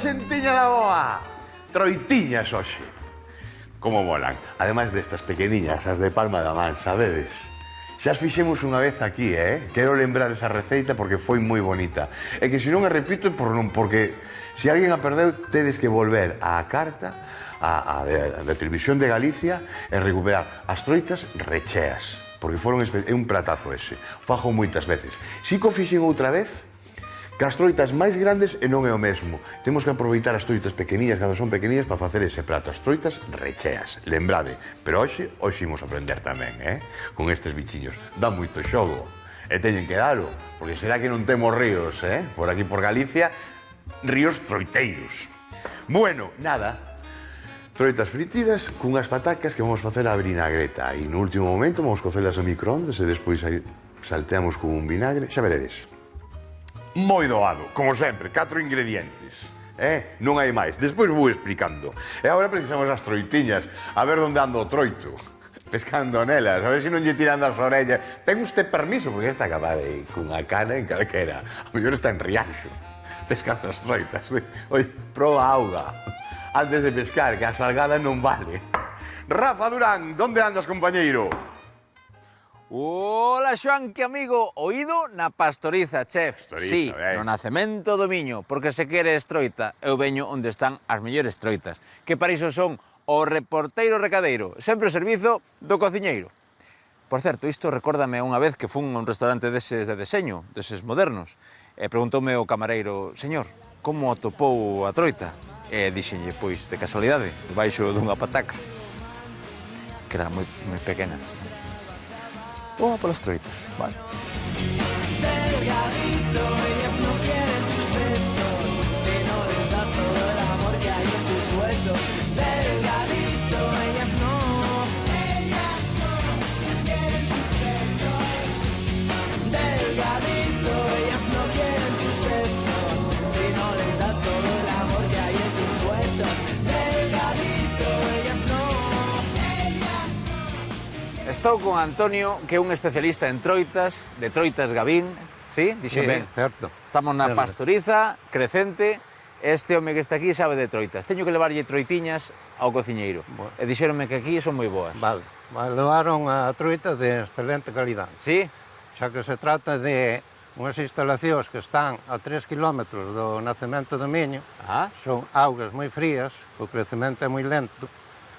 xentiña da boa! Troitiñas hoxe. Como molan. Ademais destas pequeniñas, as de palma da man, sabedes? Xa as fixemos unha vez aquí, Quero lembrar esa receita porque foi moi bonita. E que se non a repito, porque se alguén a perdeu, tedes que volver á carta da Televisión de Galicia e recuperar as troitas recheas. Porque é un platazo ese. Fajo moitas veces. Si que o fixen outra vez, que as troitas máis grandes e non é o mesmo. Temos que aproveitar as troitas pequeniñas, cando son pequeniñas, para facer ese prato. As troitas recheas, lembrade. Pero hoxe imos aprender tamén, con estes bichiños. Dá moito xogo. E teñen que dalo, porque será que non temos ríos, por aquí por Galicia, ríos troiteiros. Bueno, nada. Troitas fritidas cunhas patacas que vamos facer a vinagreta. E no último momento vamos cocelas no microondas e despois salteamos con un vinagre. Xa veredes. Moi doado, como sempre, 4 ingredientes. Non hai máis. Despois vou explicando. E agora precisamos as troitiñas. A ver onde ando o troito. Pescando nelas, a ver se non lle tirando as orellas. Ten usted permiso, porque esta acaba de cunha cana en calquera. A mellor está en Rianxo, pescando as troitas. Oi, proba a auga antes de pescar, que a salgada non vale. Rafa Durán, donde andas, compañeiro? Ola, Xoan, que amigo, oído na pastoriza, chef. Sí, no nacemento do Miño, porque se queres troita, eu veño onde están as mellores troitas, que para iso son o reporteiro recadeiro, sempre o servizo do cociñeiro. Por certo, isto recórdame unha vez que fun a un restaurante deses de deseño, deses modernos, e preguntoume o camareiro: señor, como atopou a troita? E dixenlle, pois, de casualidade, debaixo dunha pataca, que era moi pequena. Vamos polas troitas, vale. Delgadito, ellas no quieren tus besos, si no les das todo el amor que hay en tus huesos. Delgadito, ellas no quieren tus besos. Delgadito, ellas no quieren tus besos, si no les das todo el amor que hay en tus huesos. Delgadito, ellas no. Estou con Antonio, que é un especialista en troitas, de troitas Gavín, sí? Dixen ben, certo. Estamos na pastoriza, Crecente, este home que está aquí sabe de troitas. Teño que levarlle troitiñas ao cociñeiro. E dixeronme que aquí son moi boas. Vale, levaron a troita de excelente calidad. Sí? Xa que se trata de unhas instalacións que están a 3 kilómetros do nacemento do Miño, son augas moi frías, o crecemento é moi lento,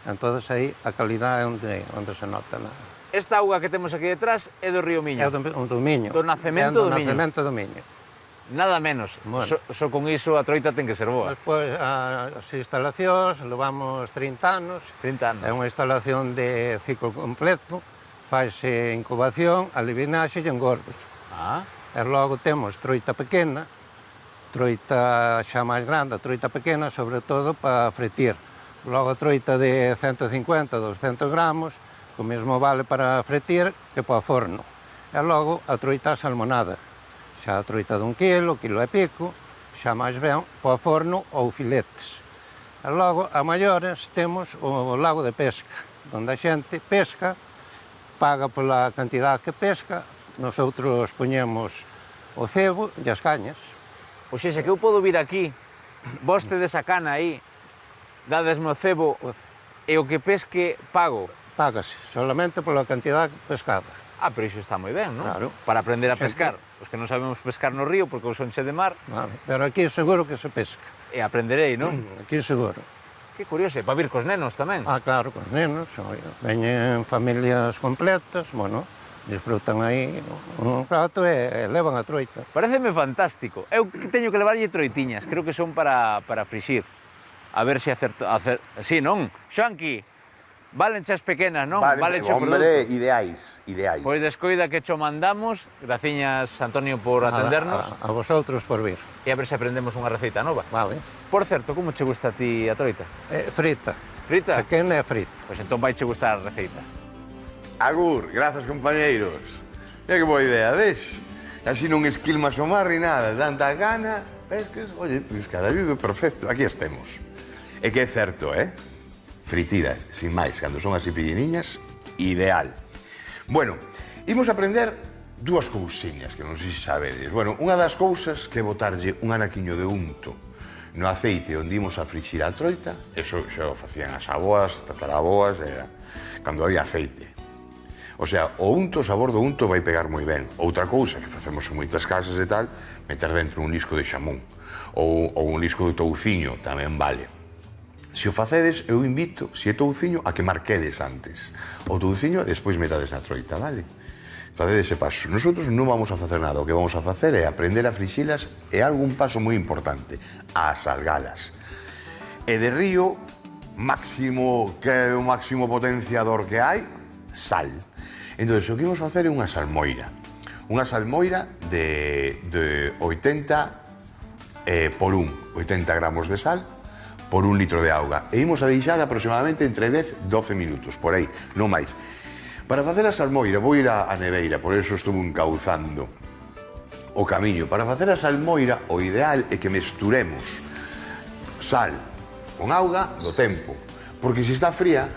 entón aí a calidad é onde se nota. Esta auga que temos aquí detrás é do río Miño. É do Miño. Do nacemento do Miño. Do nacemento do Miño. Nada menos. Bueno. Só con iso a troita ten que ser boa. Despois, as instalacións, levamos 30 anos. 30 anos. É unha instalación de ciclo completo, faise incubación, alivinaxe e engorde. E logo temos troita pequena, troita xa máis grande, troita pequena, sobre todo para fretir. Logo a troita de 150, 200 gramos, que o mesmo vale para fretir que para o forno. E logo a troita salmonada, xa a troita dun quilo e pico, xa máis ben para o forno ou filetes. E logo a maiores temos o lago de pesca, onde a xente pesca, paga pola cantidad que pesca, nosotros poñemos o cebo e as cañas. O xe, que eu podo vir aquí, vos tedes a cana aí, dadesme o cebo e o que pesque pago. Págase, solamente pola cantidad pescada. Pero iso está moi ben, non? Claro. Para aprender a pescar. Os que non sabemos pescar no río porque son che de mar. Vale. Pero aquí seguro que se pesca. E aprenderei, non? Aquí seguro. Que curioso, e para vir cos nenos tamén. Claro, cos nenos. Veñen familias completas, bueno, disfrutan aí un rato e levan a troita. Pareceme fantástico. Eu teño que levarlle troitiñas, creo que son para frixir. A ver se acerto. Sí, non? Xoanqui, valen chas pequenas, non? Vale, hombre, ideais. Pois descoida que cho mandamos. Graciñas, Antonio, por atendernos. A vosotros por vir. E a ver se aprendemos unha receita nova. Vale. Por certo, como che gusta a ti a troita? Frita. Frita? Pequena e frita. Pois entón vai che gustar a receita. Agur, grazas, compañeiros. Mira que boa idea, ves? Así non esquilmas o mar ni nada, tanta gana, pesques, oye, pois cada vive perfecto, aquí estemos. E que é certo, fritidas, sin máis, cando son así pequeniñas, ideal. Bueno, imos aprender dúas cousiñas que non sei se sabedes. Bueno, unha das cousas que é botarlle un anaquiño de unto no aceite onde imos a frixir a troita, eso xa o facían as aboas, as tataraboas, cando había aceite. O sea, o unto, o sabor do unto vai pegar moi ben. Outra cousa que facemos en moitas casas e tal, meter dentro un lisco de xamón ou un lisco de touciño, tamén vale. Se o facedes, eu invito, se é touciño, a que marquedes antes. O touciño, despois metades na troita, vale? Facedes ese paso. Nosotros non vamos a facer nada, o que vamos a facer é aprender a frixilas e algún paso moi importante, a salgalas. E de río, máximo, que é o máximo potenciador que hai, sal. Entón, o que vamos a facer é unha salmoira. Unha salmoira de 80 por 1, 80 gramos de sal por 1 litro de auga. E imos a deixar aproximadamente entre 10 e 12 minutos, por aí, non máis. Para facer a salmoira, vou ir á neveira, por eso estou encauzando o camiño. Para facer a salmoira, o ideal é que mesturemos sal con auga do tempo, porque se está fría,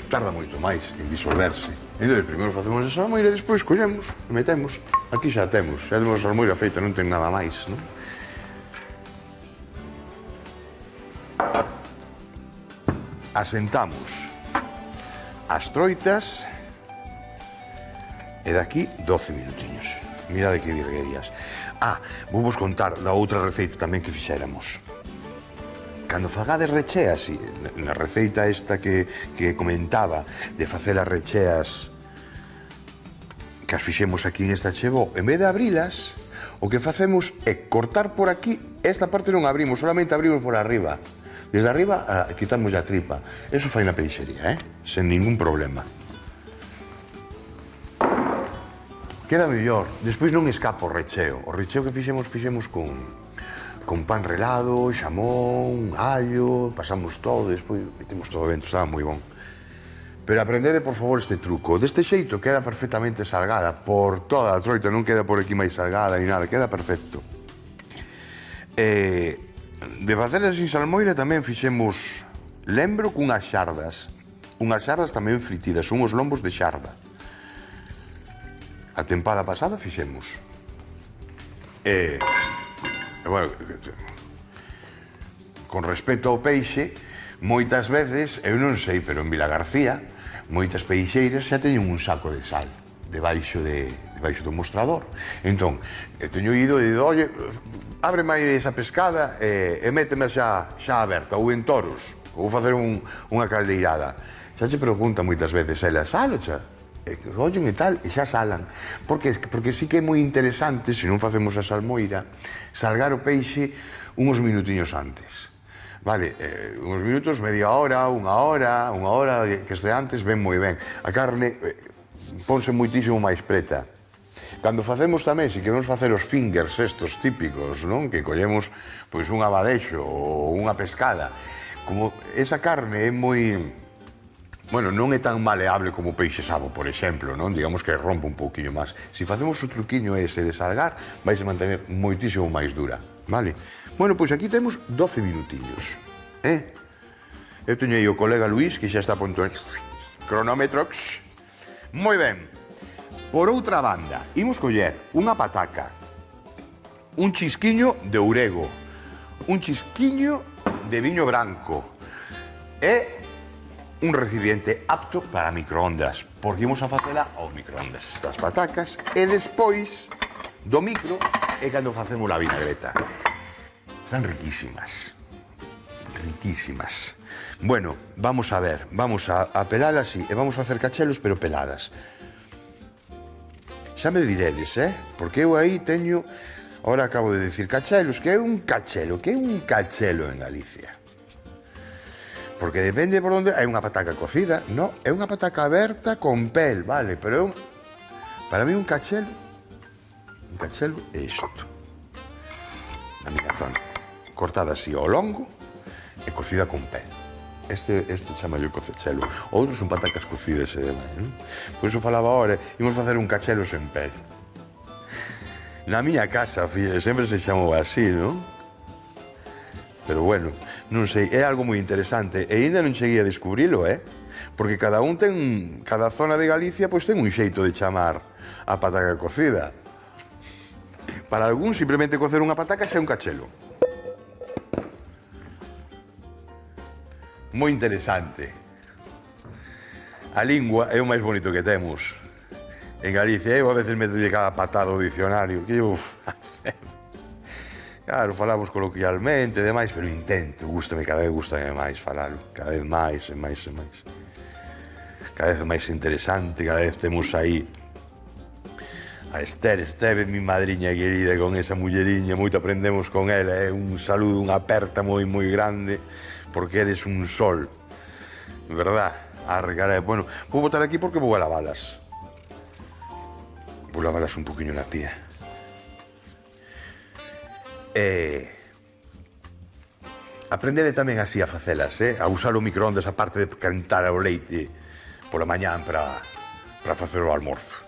tarda moito máis en disolverse. Entón, primeiro facemos a salmoira e despois collemos e metemos. Aquí xa temos a salmoira feita, non ten nada máis, non? Asentamos as troitas e daqui 12 minutiños. Mira de que virguerías. Vou vos contar da outra receita tamén que fixéramos. Cando fagades recheas, na receita esta que comentaba de facer as recheas que as fixemos aquí en esta chevó, en vez de abrilas, o que facemos é cortar por aquí, esta parte non abrimos, solamente abrimos por arriba. Desde arriba quitamos a tripa. Eso fai na peixería, sen ningún problema. Queda mellor. Despois non escapa o recheo. O recheo que fixemos con pan relado, xamón, allo, pasamos todo, despois metemos todo dentro, estaba moi bon. Pero aprendede, por favor, este truco. Deste xeito queda perfectamente salgada por toda a troita, non queda por aquí máis salgada ni nada, queda perfecto. De facelas sin salmoira tamén fixemos lembro cunhas xardas tamén fritidas, son os lombos de xarda. A tempada pasada fixemos. Bueno, con respecto ao peixe, moitas veces, eu non sei, pero en Vilagarcía, moitas peixeiras xa teñen un saco de sal debaixo do mostrador. Entón, teño ido e digo, oye, abre máis esa pescada e méteme xa aberta, ou en toros, ou vou facer unha caldeirada. Xa che pregunta moitas veces a ela, salo xa? Ollen e tal, e xa salan. Porque sí que é moi interesante, se non facemos a salmoira, salgar o peixe uns minutiños antes. Vale, uns minutos, media hora, unha hora que este antes, ven moi ben. A carne ponse moitísimo máis preta. Cando facemos tamén, se queremos facer os fingers estos típicos, non? Que collemos pois un abadexo ou unha pescada, como esa carne é moi... Bueno, non é tan maleable como o peixe sabo, por exemplo, non? Digamos que rompe un pouquiño máis. Se facemos o truquiño ese de salgar, vais a mantener moitísimo máis dura, vale? Bueno, pois aquí temos 12 minutiños, Eu teño aí o colega Luís, que xa está a punto de... Cronómetrox. Moi ben. Por outra banda, imos coller unha pataca, un chisquiño de ourego, un chisquiño de viño branco e un recipiente apto para microondas, porque imos a facela ao microondas estas patacas e despois do micro é cando facemos a vinagreta. Están riquísimas, riquísimas. Bueno, vamos a ver, vamos a pelalas e vamos a facer cachelos, pero peladas. Xa me diredes, porque eu aí teño, ahora acabo de dicir cachelos, que é un cachelo, en Galicia. Porque depende por onde... Hai unha pataca cocida, non? É unha pataca aberta con pel, vale? Pero para mí un cachelo é isto. Na miña zona. Cortada así ao longo e cocida con pel. Este chama yo cachelo. Outros son patacas cocidas, non? Por iso falaba ahora, imos facer un cachelo sen pel. Na miña casa, sempre se chamou así, non? Pero bueno, non sei, é algo moi interesante e ainda non cheguei a descubrilo, porque cada zona de Galicia pois ten un xeito de chamar a pataca cocida. Para algún, simplemente cocer unha pataca xa é un cachelo. moi interesante. A lingua é o máis bonito que temos. En Galicia, eu a veces meto cada patada ao dicionario, que eu facer. Claro, falamos coloquialmente e demais, pero intento, cada vez gustame máis falalo, cada vez máis e máis e máis. Cada vez máis interesante, cada vez temos aí a Esther Esteve, mi madriña querida, con esa mulleriña, moito aprendemos con ela, un saludo, unha aperta moi grande, porque eres un sol, verdad? Arre, bueno, vou botar aquí porque vou a lavalas. Vou lavalas un poquinho na pía. Aprendede tamén así a facelas, a usar o microondas a parte de calentar o leite pola mañán para facer o almorzo.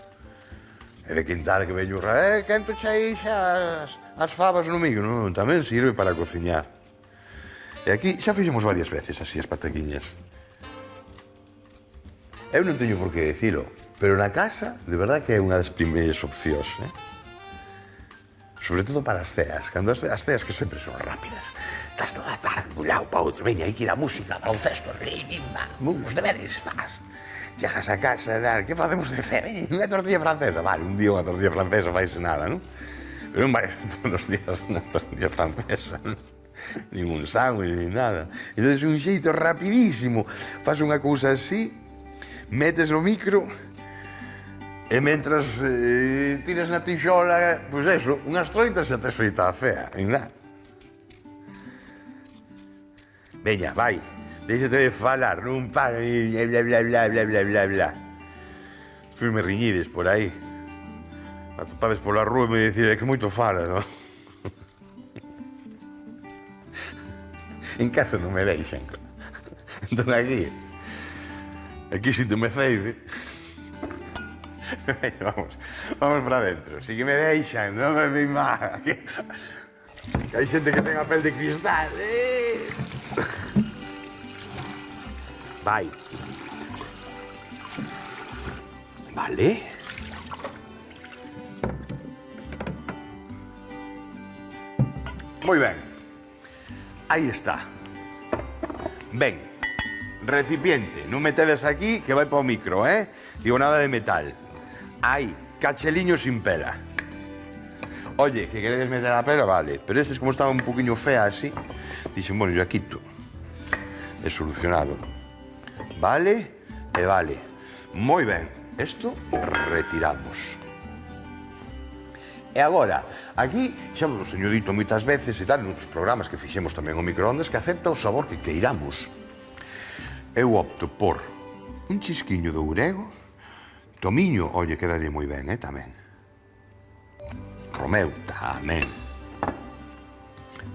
E de quentar que veño quento chai xa as fabas no micro, non? Tamén sirve para cociñar. E aquí xa fixemos varias veces así as pataquiñas. Eu non teño por que dicilo, pero na casa, de verdad que é unha das primeiras opcións, sobre todo para as ceas, cando as ceas que sempre son rápidas. Estás toda a tarde dun lado para outro, veña, hai que ir a música, baloncesto, os deberes, faz. Chegas a casa, que facemos de fe? Unha tortilla francesa, vale, un día unha tortilla francesa faise nada, non? Pero non vai todos os días unha tortilla francesa, non? Ningún sándwich, nin nada. Entón, é un xeito rapidísimo. Faz unha cousa así, metes o micro, e mentras tiras na tixola, pois eso, unhas 30 xa tes feita a cea, en nada. Veña, vai, deixate de falar, non para, bla. Despois me riñides por aí. Atopades pola rúa e me dicir, que moito fala, non? En casa non me deixan. Entón aquí sinto me ceibe. Vamos para dentro. Si que me deixan, non me vein mal. Que hai xente que ten a pel de cristal. Vai. Vale. Moi ben. Aí está. Ben. Recipiente. Non metedes aquí que vai para o micro, Digo, nada de metal. Aí, cacheliño sin pela. Oye, que queredes meter a pela, vale. Pero estes, como estaban un poquinho fea así, dixen, bueno, yo a quito. É solucionado. Vale e vale. Moi ben. Isto retiramos. E agora, aquí, xa vos teño dito moitas veces e tal, noutros programas que fixemos tamén o microondas, que acepta o sabor que queiramos. Eu opto por un chisquiño de ourego, tomiño, oye, quedalle moi ben, tamén. Romeu, tamén.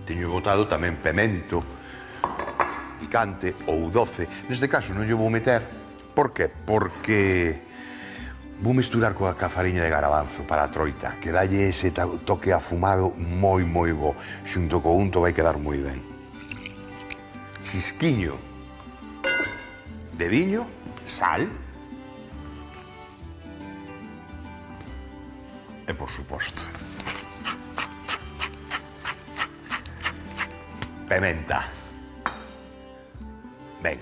Teño botado tamén pemento, picante ou doce. Neste caso non lle vou meter. Por que? Porque vou misturar coa fariña de garabanzo para a troita, que dalle ese toque afumado moi bo. Xunto co unto vai quedar moi ben. Chisquiño de viño, sal e, por suposto, pementa. Ben.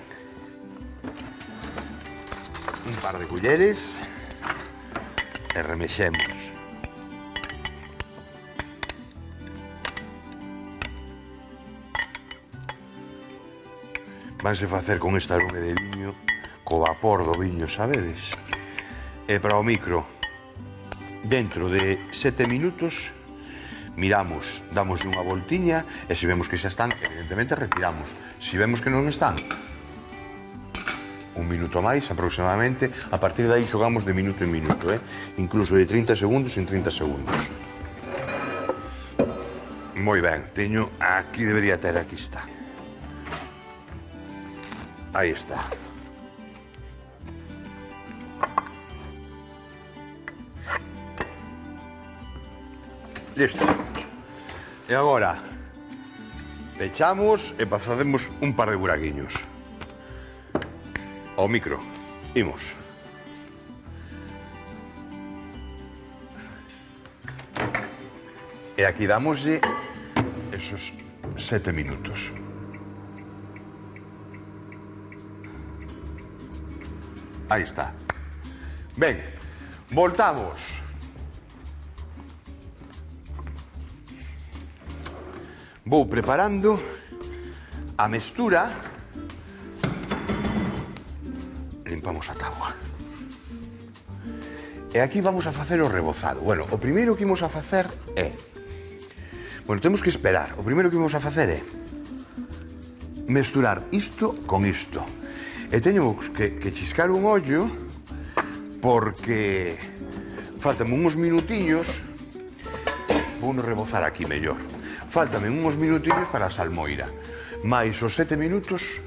Un par de culleres e remexemos. Vanse facer con este arome de viño, co vapor do viño, sabedes? E para o micro, dentro de 7 minutos, miramos, damos unha voltiña e se vemos que xa están, evidentemente retiramos. Se vemos que non están, un minuto máis aproximadamente, a partir de aí xogamos de minuto en minuto, incluso de 30 segundos en 30 segundos. Moi ben, teño, aquí debería ter, aquí está. Aí está. Listo. E agora pechamos e facemos un par de buraquiños. Ao micro. Imos. E aquí damoslle esos 7 minutos. Aí está. Ben, voltamos. Vou preparando a mestura. Limpamos a táboa. E aquí vamos a facer o rebozado. Bueno, o primeiro que imos a facer é... Bueno, temos que esperar. O primeiro que imos a facer é mesturar isto con isto. E teño que chiscar un ollo porque faltan uns minutiños. Vou rebozar aquí mellor. Faltan uns minutiños para a salmoira. Mais os 7 minutos,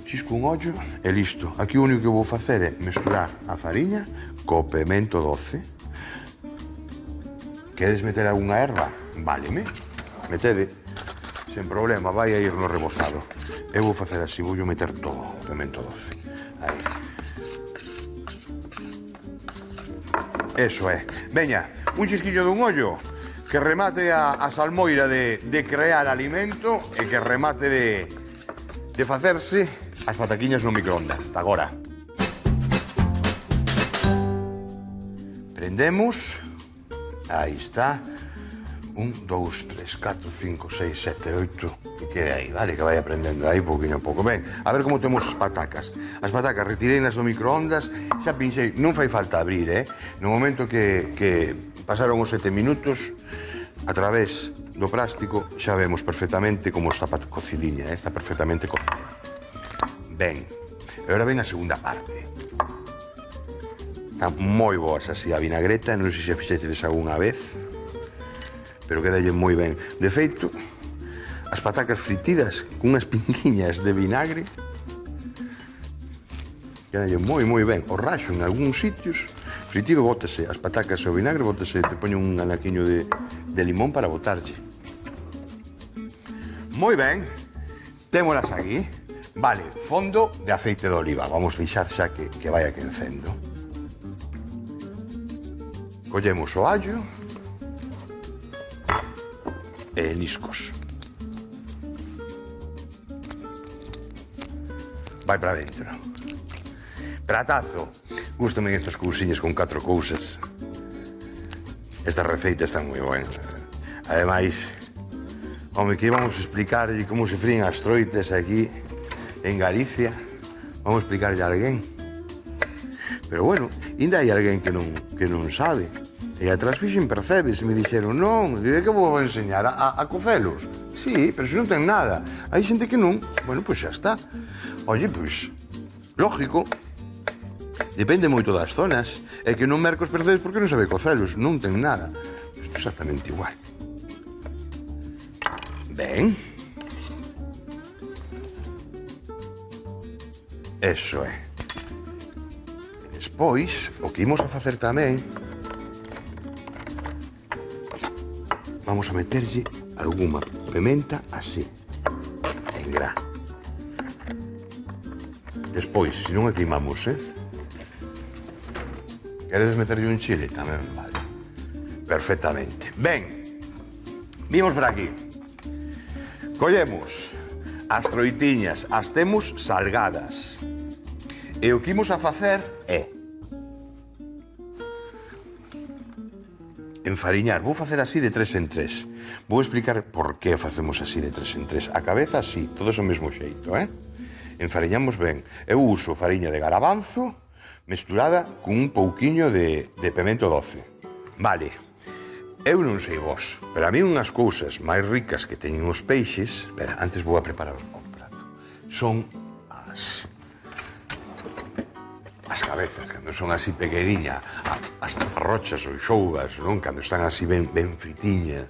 chisco un ollo e listo. Aquí o único que vou facer é mesturar a fariña co pemento doce. Queres meter algunha erva? Váleme. Metede. Sen problema, vai a ir no rebozado. Eu vou facer así, vou meter todo o pemento doce. Aí. Eso é. Veña, un chisquiño dun ollo que remate a salmoira de crear alimento e que remate de facerse as pataquiñas no microondas. Hasta agora. Prendemos. Aí está. 1, 2, 3, 4, 5, 6, 7, 8... Que quede aí, vale? Que vai aprendendo aí pouquinho a pouco. Ben, a ver como temos as patacas. As patacas retireinas do microondas, xa pinchei, non fai falta abrir, No momento que pasaron os 7 minutos, a través do plástico xa vemos perfectamente como está cocidinha, está perfectamente cocida. Ben, e agora ven a segunda parte. Están moi boas así a vinagreta, non sei se fixechedes algunha vez, pero quedalle moi ben. De feito, as patacas fritidas cunhas pinguiñas de vinagre quedalle moi ben. O raxo en algúns sitios fritido, bótase as patacas e o vinagre, bótase, te poño un anaquiño de limón para botarlle. Moi ben, témolas aquí. Vale, fondo de aceite de oliva. Vamos deixar xa que vaya quencendo. Collemos o allo e liscos. Vai para dentro. Pratazo. Gústame estas cousiñas con 4 cousas. Esta receita está moi buena. Ademais, home, que vamos a explicarlle como se fríen as troitas aquí en Galicia. Vamos a explicarlle a alguén. Pero bueno, ainda hai alguén que non sabe. E atrás fixen percebes e me dixeron non, de que vou enseñar a cocelos. Sí, pero se non ten nada. Hai xente que non, bueno, pois xa está. Oye, pois, lógico, depende moito das zonas. É que non merca os percebes porque non sabe cocelos, non ten nada. Isto é exactamente igual. Ben. Eso é. E despois, o que imos a facer tamén, vamos a meterlle alguma pementa así, en gra. Despois, se non a queimamos, Queres meterlle un chile? Tamén vale. Perfectamente. Ben, vimos por aquí. Collemos as troitiñas, as temos salgadas. E o que imos a facer é enfariñar. Vou facer así de 3 en 3. Vou explicar por que facemos así de 3 en 3. A cabeza así, todos o mesmo xeito, Enfariñamos ben. Eu uso fariña de garabanzo mesturada con un pouquiño de pemento doce. Vale, eu non sei vos, pero a mí unhas cousas máis ricas que teñen os peixes, espera, antes vou a preparar o prato, son as cabezas, cando son así pequeniña, as taparrochas ou xougas, non? Cando están así ben fritiñas,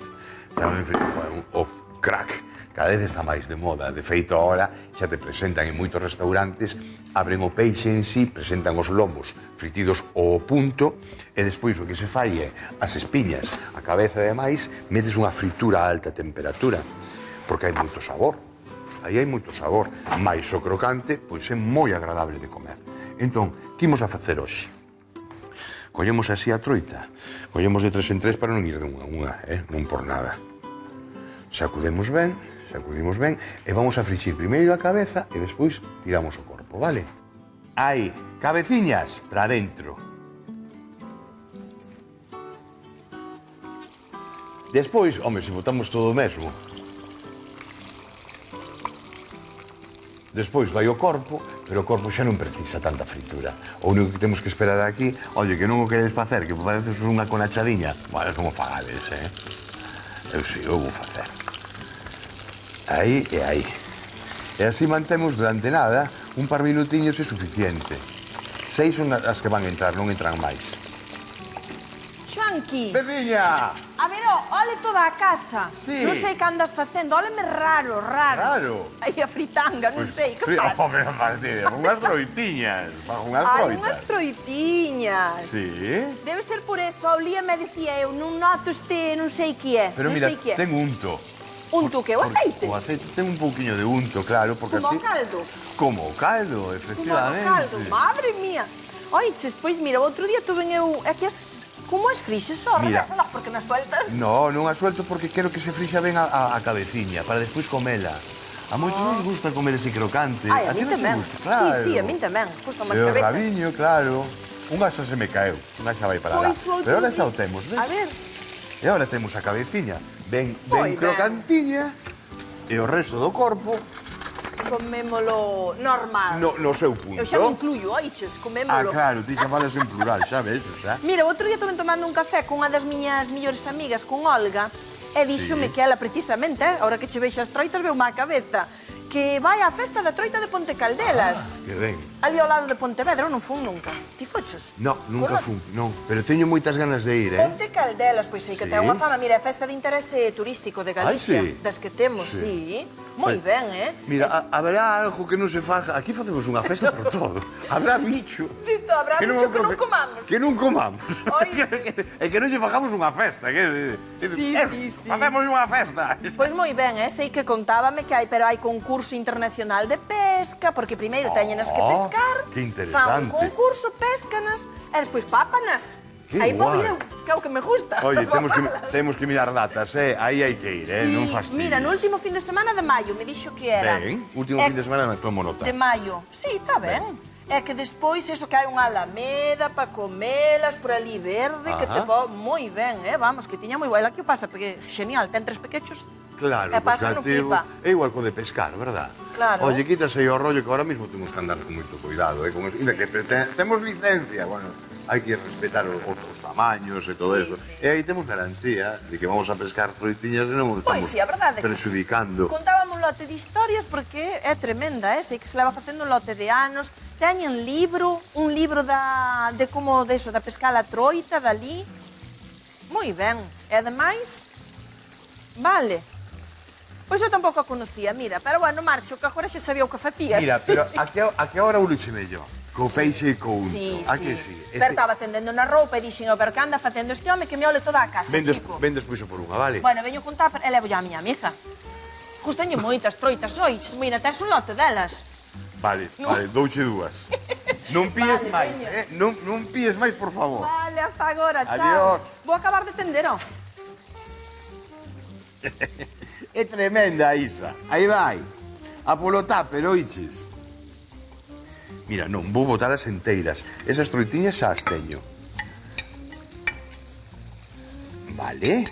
están ben fritiñas, o crack, cada vez está máis de moda. De feito, agora xa te presentan en moitos restaurantes, abren o peixe en sí, presentan os lomos fritidos ao punto, e despois o que se fai é as espiñas, a cabeza e demais, metes unha fritura a alta temperatura, porque hai moito sabor. Aí hai moito sabor, mais o crocante, pois é moi agradable de comer. Entón, que imos a facer hoxe? Collemos así a troita, collemos de 3 en 3 para non ir de unha a unha, non por nada. Sacudimos ben, e vamos a frixir primeiro a cabeza e despois tiramos o corpo, vale? Aí, cabeciñas para dentro. Despois, home, se botamos todo o mesmo, despois vai o corpo, pero o corpo xa non precisa tanta fritura. O único que temos que esperar aquí, oye, que non o queredes facer, que pareces unha conachadiña, bueno, como fagades, Eu si, eu vou facer. Aí e aí. E así mantemos durante nada, un par minutiños é suficiente. 6 son as que van entrar, non entran máis. Xoanqui, Peciña! a ver, ole toda a casa. Sí. Non sei que andas facendo, oleme raro. Raro? Aí a fritanga, non sei, que faz? Home, Martínez, unhas troitiñas, unhas Ai, troitas. unhas troitiñas. Sí? Debe ser por eso, a Olía me decía eu, non noto este, non sei que é. Pero non mira, sei que é. ten unto. Unto que? O aceite? O aceite ten un pouquiño de unto, claro, porque Como así... o caldo. Como o caldo, Como o efectivamente. caldo, madre mía. Oiches, pois mira, outro día tuven eu, é que as, como as frixes, Mira. non, porque nas sueltas. No, non a suelto porque quero que se frixa ben a cabeciña, para despois comela. A moitos non nos gusta comer ese crocante. Ai, a mí ti non te tamén. gusta? Claro. Sí, a mí tamén. Gusta máis E o cabezas. rabiño, claro. Unha xa se me caeu, unha xa vai para lá. Pois o outro Pero ahora día- xa o temos, ves? A ver, E ahora temos a cabeciña ben Moi ben. crocantiña e o resto do corpo comémolo normal. no seu punto. Eu xa me incluyo, oiches, Ah, comémolo. claro, ti xa falas en plural, xa ves, xa. Mira, outro día estuve tomando un café con unha das miñas millores amigas, con Olga, e díxome que ela precisamente, ahora que che vexo as troitas, veu má cabeza, que vai á festa da troita de Ponte Caldelas. Que ben. Ali ao lado de Pontevedra, eu non fun nunca. Ti foches? No, nunca Conoces? fun, non. Pero teño moitas ganas de ir, Ponte Caldelas, pois sei que Sí. ten unha fama, mira, é festa de interese turístico de Galicia, sí? das que temos, sí. Moi ben, Mira, haberá algo que non se faja. Aquí facemos unha festa por todo. Habrá bicho. Dito, habrá bicho que non comamos. Que non comamos. Oi, E que non lle fajamos unha festa. Sí, sí, sí. Facemos unha festa. Pois moi ben, sei que contábame que hai, pero hai concurso internacional de pesca, porque primeiro teñenas que pescar, que fan un interesante. concurso, pescanas, e despois pápanas. Que Aí vou guai. ir eu, que é o que me gusta. Oye, temos que mirar datas, Aí hai que ir, Sí, non fastidies. mira, no último fin de semana de maio me dixo que era. Ben, último É fin de semana me tomo nota. De maio. Sí, está ben. É que despois eso que hai unha alameda para comelas por ali verde, que te va moi ben, vamos, que tiña moi boa. Que o pasa? Porque genial, ten 3 pequechos. Claro, E pasa no porque pipa. é igual co de pescar, verdad? Claro. Oye, quítase aí o rollo que ahora mismo temos que andar con moito cuidado, con eso. Mira, que temos licencia, bueno, hai que respetar outros tamaños e todo Sí, eso. sí. E aí temos garantía de que vamos a pescar froitiñas e non Pois estamos sí, a verdade é que perxudicando. Contábamos un lote de historias porque é tremenda, sei que se leva facendo un lote de anos. Teñen un libro de como deso, da pescar a troita dali. Moi ben. E ademais, vale. Pois eu tampouco a conocía, mira, pero bueno, marcho, que agora xa sabía o que facías. Mira, pero a que hora o luxe mellor? Co peixe e co unto. Sí, A sí. que sí? Pero estaba tendendo na roupa e dixen, o ver que anda facendo este home que me ole toda a casa, chico. Ven despois por unha, vale? Bueno, veño contar e levo ya a miña amiga. Gustaño moitas troitas, oiches, mira, tes un lote delas. Vale, vale, douche dúas. Non píes Vale, máis, veña. Non píes máis, por favor. Vale, hasta agora, chao. Adiós. Vou acabar de tender, ó. É tremenda, Isa. Aí vai. A polo tupper, oiches. Mira, non, vou botar as enteiras. Esas troitiñas xa as teño. Vale.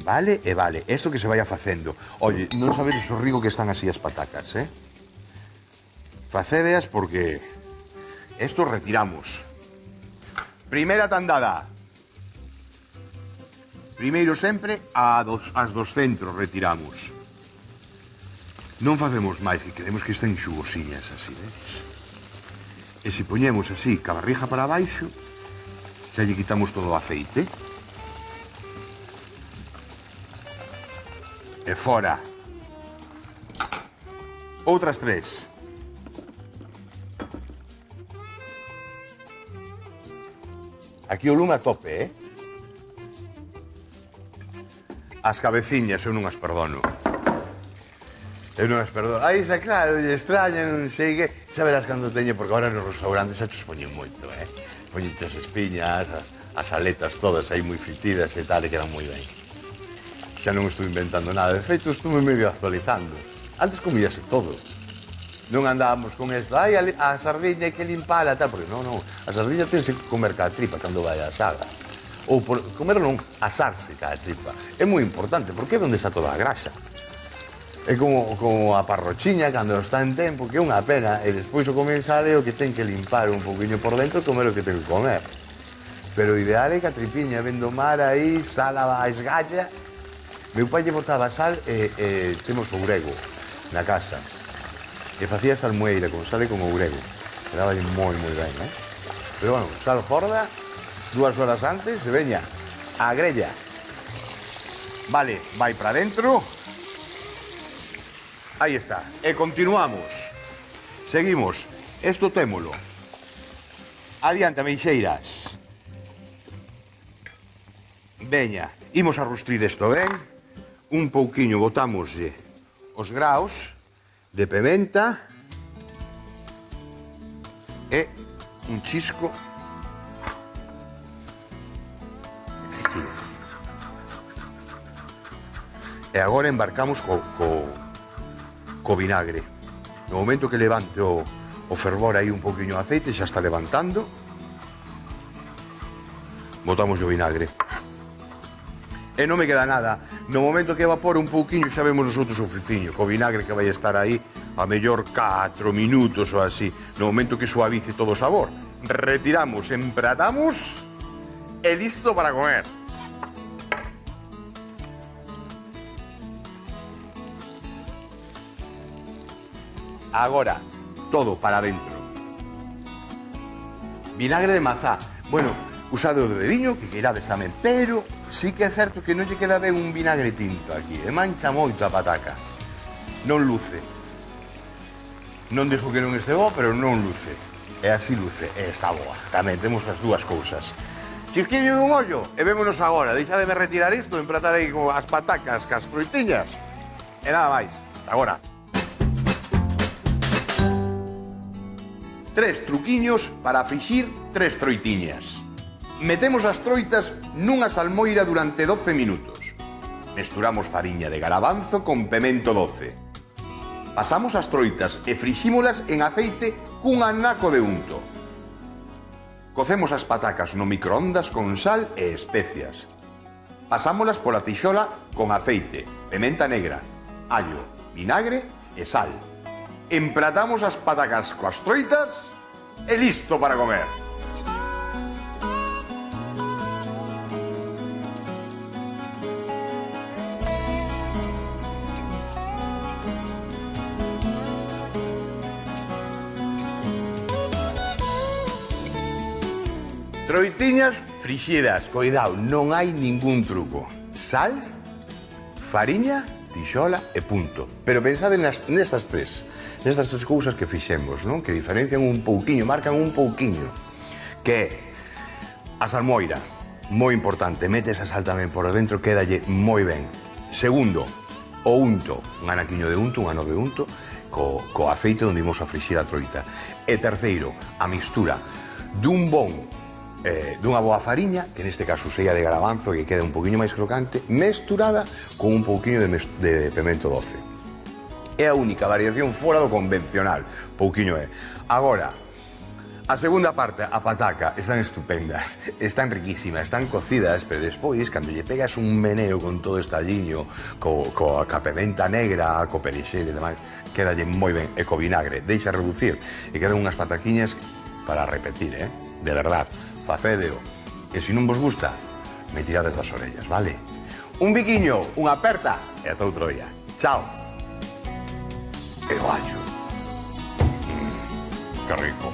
Vale e vale. Isto que se vaya facendo. Oye, non sabedes o rico que están así as patacas, Facédeas porque... Esto retiramos. Primeira tandada. Primeiro sempre as dos centros retiramos. Non facemos máis, que queremos que estén xugosiñas así, ves? E se poñemos así, ca barriga para baixo, xa lle quitamos todo o aceite. E fora. Outras 3. Aquí o lume a tope, As cabeciñas eu non as perdono. Eu non as perdono. Aí xa claro, lle extraña, non sei que. Xa verás cando teño, porque agora nos restaurantes xa chos poñen moito, Poñente as espiñas, as aletas todas aí moi fritidas e tal, e quedan moi ben. Xa non estou inventando nada. De feito, estou medio actualizando. Antes comíase todo. Non andábamos con esto, ai, a sardiña hai que limpala, tal, porque non, a sardiña tens que comer cada tripa cando vai asada. Ou comer non, asarse cada tripa. É moi importante, porque é onde está toda a grasa. É como a parrochiña cando está en tempo, que é unha pena, e despois o comensal é o que ten que limpar un poquinho por dentro e comer o que ten que comer. Pero o ideal é que a tripiña ven do mar aí, sal a esgalla. Meu pai lle botaba sal e temos ourego na casa. E facía salmueira con sal e con ourego. Quedaba moi ben, eh? Pero bueno, sal gorda, 2 horas antes, e veña, a grella. Vale, vai para dentro. Aí está. E continuamos. Seguimos. Esto témolo. Adiante, ameixeiras. Veña, imos a rustrir isto ben. Un pouquiño botámoslle os graos de pimenta e un chisco aquí. E agora embarcamos co vinagre. No momento que levante o fervor aí un pouquiño de aceite, xa está levantando, botamos o vinagre. E non me queda nada. No momento que evapore un pouquiño xa vemos os outros sofritiño, co vinagre que vai estar aí a mellor 4 minutos ou así. No momento que suavice todo o sabor, retiramos, empratamos e listo para comer. Agora, todo para dentro. Vinagre de mazá. Bueno, usado de viño, que queirades tamén, pero sí que é certo que non lle queda ben un vinagre tinto aquí, e mancha moito a pataca. Non luce. Non dixo que non este bo, pero non luce. E así luce, e está boa. Tamén temos as dúas cousas. Chisquiño dun ollo, e vémonos agora. Deixademe retirar isto, empratar aí con as patacas, cas froitiñas. E nada máis. Agora. 3 truquiños para frixir 3 troitiñas. Metemos as troitas nunha salmoira durante 12 minutos. Mesturamos fariña de garabanzo con pemento doce. Pasamos as troitas e frixímolas en aceite cun anaco de unto. Cocemos as patacas no microondas con sal e especias. Pasámolas pola tixola con aceite, pementa negra, allo, vinagre e sal. Empratamos as patacas coas troitas e listo para comer. Troitiñas frixidas, coidado, non hai ningún truco. Sal, fariña, tixola e punto. Pero pensade nestas tres cousas que fixemos, non? Que diferencian un pouquiño, marcan un pouquiño. Que a salmoira, moi importante, metes a sal tamén por dentro, quédalle moi ben. Segundo, o unto, un anaquiño de unto, un ano de unto, co aceite onde imos a frixir a troita. E terceiro, a mistura dunha boa fariña, que neste caso sería de garabanzo, que queda un poquinho máis crocante, mesturada con un pouquiño de pemento doce. É a única variación fora do convencional, pouquiño é. Agora, a segunda parte, a pataca, están estupendas, están riquísimas, están cocidas, pero despois, cando lle pegas un meneo con todo este aliño, coa pementa negra, co perexer e demais, quedalle moi ben, e co vinagre, deixa reducir, e quedan unhas pataquiñas para repetir, de verdad. Facédeo, e se non vos gusta, me tirades das orellas, vale? Un biquiño, unha aperta e ata outro día. Chao. E o allo. Que rico.